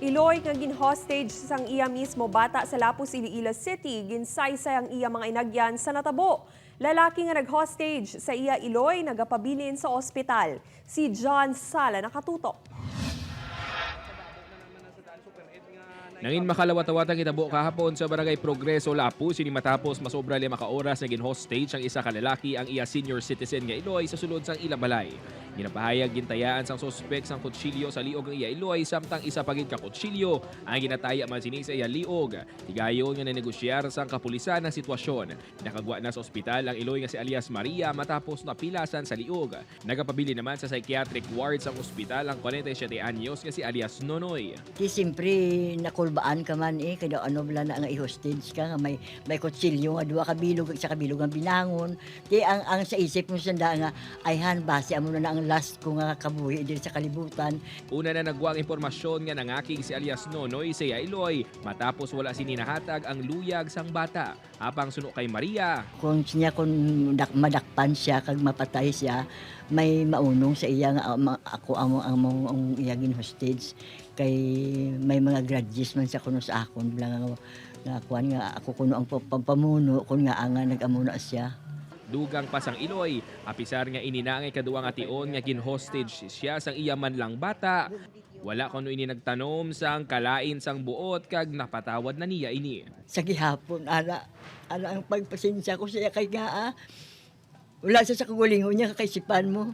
Iloy nga gin-hostage sang iya mismo bata sa Lapus, Iloilo City, ginsaysay ang iya mga inagyan sa natabo. Lalaki nga nag-hostage sa iya Iloy nagapabilin sa ospital. Si John Sala nakatutok. Nangin makalawat-awat ang kitabo kahapon sa Barangay Progreso, Lapus, ini matapos masobra 5 ka oras na gin-hostage ang isa ka lalaki ang iya senior citizen nga Iloy sa sulod sang ila balay. Ginapahayag gintayaan sang suspek sang kutsilyo sa liog ng iya Iloy samtang isa pagid ka kutsilyo ang ginataya man sini sa iya liog. Higayon nga nanegosyar sang kapulisan ang sitwasyon. Nakagwa na sa ospital ang Iloy nga si alias Maria matapos napilasan sa liog. Nagapabili naman sa psychiatric ward sang ospital ang 47 anyos nga si alias Nonoy. Di siyempre nakulbaan ka man kada ano bala na nga i-hostage ka nga may kutsilyo nga duwa ka bilog sa kabilog ang binangon. Di ang sa isip mo sanda nga ayhan base amo na ang last ko nga kabuhi diri sa kalibutan. Una na nagwang impormasyon nga nangakig si alias Nonoy sa iya Iloy matapos wala sininahatag ang luyag sang bata. Apang suno kay Maria. Kung madakpan siya kag mapatay siya, may maunong sa iya nga ako ang iyagin hostage kay may mga grudges man sa kuno sa akon bilang nga kuan nga ako kuno ang pampamuno kun nga anga nag-amuna siya. Dugang pa sang Iloy, apisar nga ininangay kaduwa nga tion nga gin-hostage siya sang iya man lang bata. Wala kuno ini nagtanom sang kalain sang buot kag napatawad na niya ini. Sa gihapon ana ang pagpasensya ko siya kay nga wala siya sa kagulingon niya kakaisipan mo.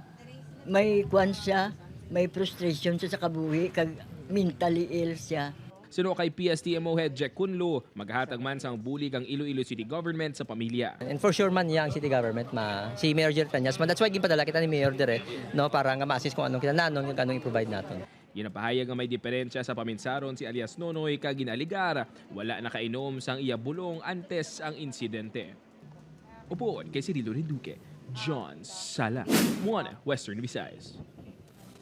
May kuan siya, may frustration siya sa kabuhi kag mentally ill siya. Suno kay PSTMO Head Jack Kunlo, maghatag man sang bulig ang Iloilo City Government sa pamilya. And for sure man yang city government si Mayor Jer Peñas man, that's why gipadala kita ni Mayor dire no para nga ma-assist kung anong kinahanglan kung anong i-provide naton. Ginapahayag nga may diferensya sa paminsaron si alias Nonoy kag ginaligar, wala nakainom sang iya bulong antes ang insidente. Upoon kay Cirilo Duque, John Sala, One Western Visayas.